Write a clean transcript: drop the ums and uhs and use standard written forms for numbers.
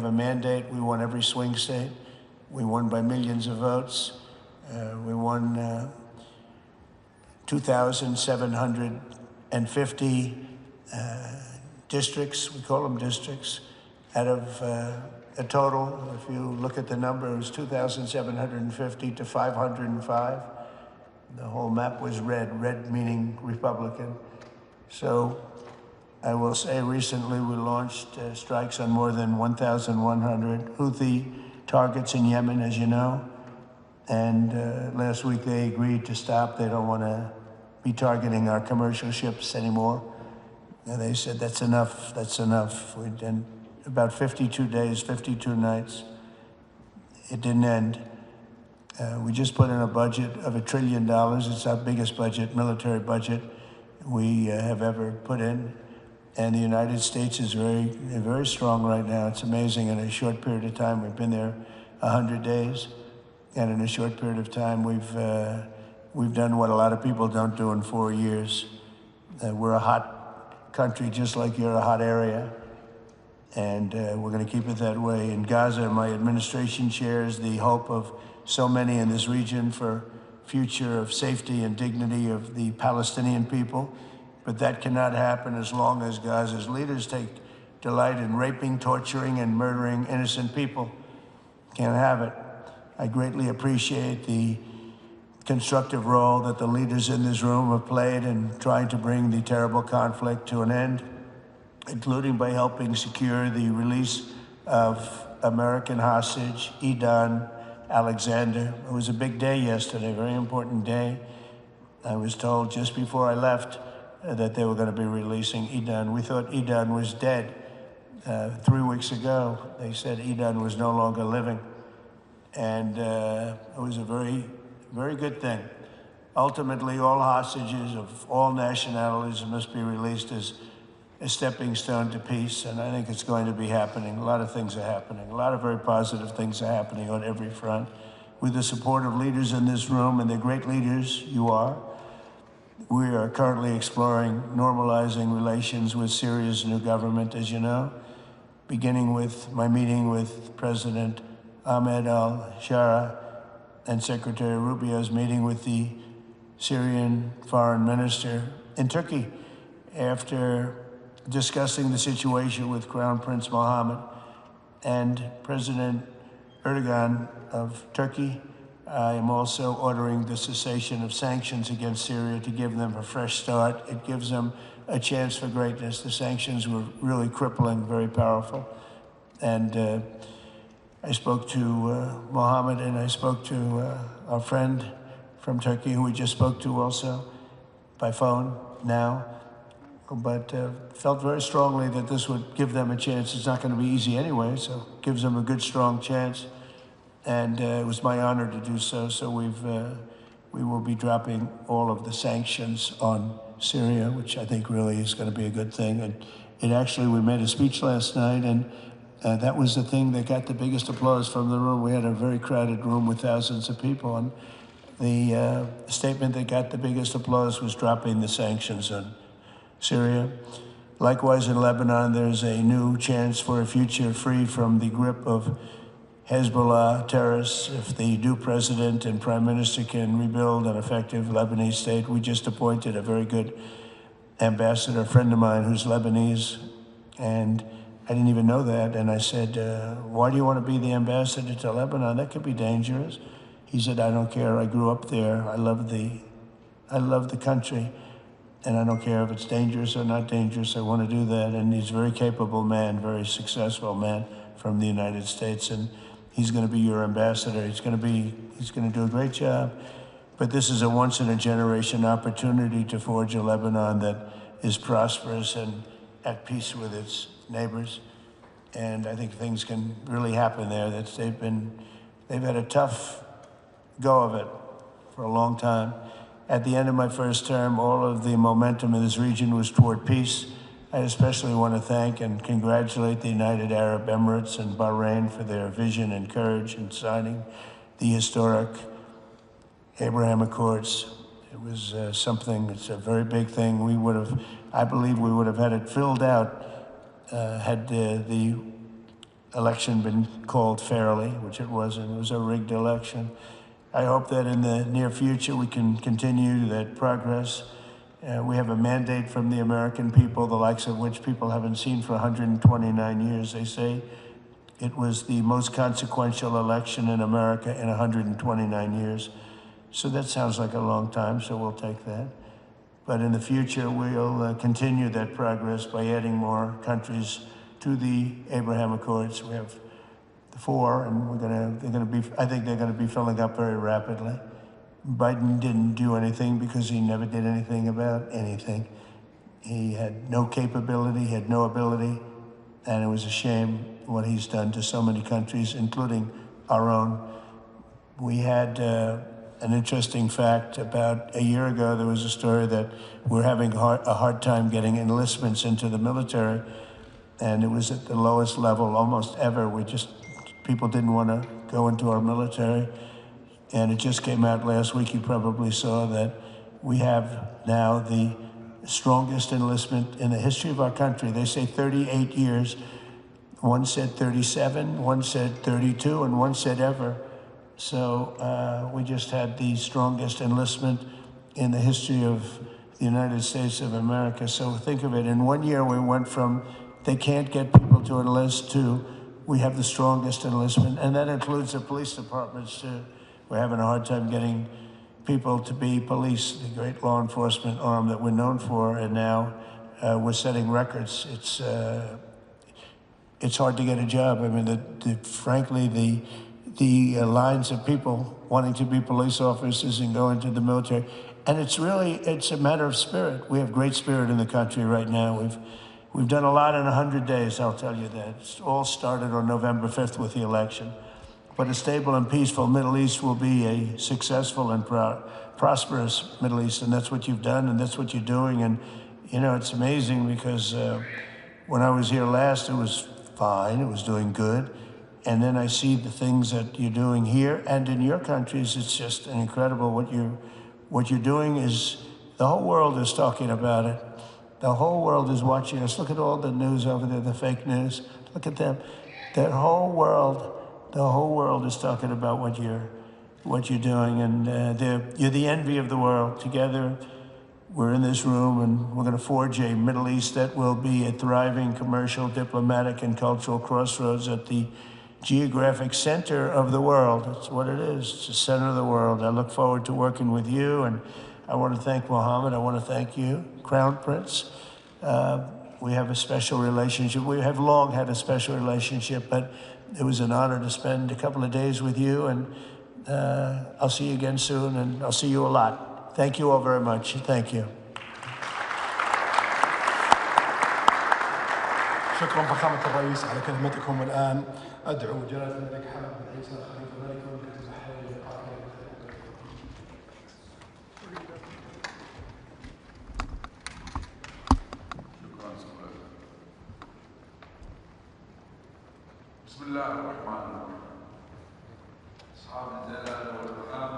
a mandate. We won every swing state. We won by millions of votes. We won 2,750 districts. We call them districts. Out of a total, if you look at the number, it was 2,750 to 505. The whole map was red, red meaning Republican. So I will say recently we launched strikes on more than 1,100 Houthi targets in Yemen, as you know. And last week they agreed to stop. They don't want to be targeting our commercial ships anymore. And they said, that's enough, that's enough. We did about 52 days, 52 nights. It didn't end. We just put in a budget of $1 trillion. It's our biggest budget, military budget we have ever put in. And the United States is very strong right now. It's amazing. In a short period of time, we've been there 100 days. And in a short period of time, we've done what a lot of people don't do in 4 years. We're a hot country, just like you're a hot area. And we're going to keep it that way. In Gaza, my administration shares the hope of so many in this region for future of safety and dignity of the Palestinian people. But that cannot happen as long as Gaza's leaders take delight in raping, torturing, and murdering innocent people. Can't have it. I greatly appreciate the constructive role that the leaders in this room have played in trying to bring the terrible conflict to an end, including by helping secure the release of American hostage, Edan Alexander. It was a big day yesterday, very important day. I was told just before I left that they were going to be releasing Edan. We thought Edan was dead 3 weeks ago. They said Edan was no longer living. And it was a very, very good thing. Ultimately, all hostages of all nationalities must be released as a stepping stone to peace, and I think it's going to be happening. A lot of things are happening. A lot of very positive things are happening on every front. With the support of leaders in this room, and they're great leaders, you are, we are currently exploring normalizing relations with Syria's new government, as you know, beginning with my meeting with President Ahmed al-Shara and Secretary Rubio's meeting with the Syrian foreign minister in Turkey after discussing the situation with Crown Prince Mohammed and President Erdogan of Turkey. I am also ordering the cessation of sanctions against Syria to give them a fresh start. It gives them a chance for greatness. The sanctions were really crippling, very powerful. And I spoke to Mohammed, and I spoke to our friend from Turkey, who we just spoke to also by phone now. But felt very strongly that this would give them a chance. It's not going to be easy anyway, so it gives them a good, strong chance. And it was my honor to do so. So we will be dropping all of the sanctions on Syria, which I think really is going to be a good thing. And we made a speech last night, and that was the thing that got the biggest applause from the room. We had a very crowded room with thousands of people, and the statement that got the biggest applause was dropping the sanctions on Syria. Likewise, in Lebanon, there's a new chance for a future free from the grip of Hezbollah terrorists if the new president and prime minister can rebuild an effective Lebanese state. We just appointed a very good ambassador, a friend of mine who's Lebanese, and I didn't even know that. And I said, why do you want to be the ambassador to Lebanon? That could be dangerous. He said, I don't care. I grew up there. I love the country. And I don't care if it's dangerous or not dangerous. I want to do that. And he's a very capable man, very successful man from the United States. And he's going to be your ambassador. He's going to do a great job. But this is a once-in-a-generation opportunity to forge a Lebanon that is prosperous and at peace with its neighbors. And I think things can really happen there. They've had a tough go of it for a long time. At the end of my first term, all of the momentum in this region was toward peace. I especially want to thank and congratulate the United Arab Emirates and Bahrain for their vision and courage in signing the historic Abraham Accords. It was it's a very big thing. I believe we would have had it filled out had the election been called fairly, which it wasn't. It was a rigged election. I hope that in the near future we can continue that progress. We have a mandate from the American people, the likes of which people haven't seen for 129 years. They say it was the most consequential election in America in 129 years. So that sounds like a long time, so we'll take that. But in the future, we'll continue that progress by adding more countries to the Abraham Accords. We have the 4, and I think they're gonna be filling up very rapidly. Biden didn't do anything because he never did anything about anything. He had no capability, he had no ability, and it was a shame what he's done to so many countries, including our own. We had an interesting fact. About a year ago, there was a story that we're having a hard time getting enlistments into the military, and it was at the lowest level almost ever. People didn't want to go into our military. And it just came out last week, you probably saw that we have now the strongest enlistment in the history of our country. They say 38 years. One said 37, one said 32, and one said ever. So we just had the strongest enlistment in the history of the United States of America. So think of it, in 1 year we went from they can't get people to enlist to we have the strongest enlistment, and that includes the police departments too. We're having a hard time getting people to be police, the great law enforcement arm that we're known for, and now we're setting records. It's hard to get a job. I mean, frankly, the lines of people wanting to be police officers and go into the military, and it's a matter of spirit. We have great spirit in the country right now. We've done a lot in 100 days, I'll tell you that. It's all started on November 5th with the election. But a stable and peaceful Middle East will be a successful and prosperous Middle East, and that's what you've done, and that's what you're doing. And, you know, it's amazing because when I was here last, it was fine, it was doing good. And then I see the things that you're doing here and in your countries. It's just incredible what you're doing. Is the whole world is talking about it. The whole world is watching us. Look at all the news over there, the fake news. Look at them. The whole world is talking about what you're doing, and you're the envy of the world. Together, we're in this room, and we're going to forge a Middle East that will be a thriving commercial, diplomatic, and cultural crossroads at the geographic center of the world. That's what it is. It's the center of the world. I look forward to working with you, and I want to thank Mohammed. I want to thank you, Crown Prince. We have a special relationship. We have long had a special relationship, but it was an honor to spend a couple of days with you, and I'll see you again soon, and I'll see you a lot. Thank you all very much. Thank you. شكرا فخامة الرئيس على كلمتكم. الآن أدعو جلالة الملك حمد بن عيسى خليفة الملك والملك التحرير للقائمة. بسم الله الرحمن الرحيم. أصحاب الجلالة والإكرام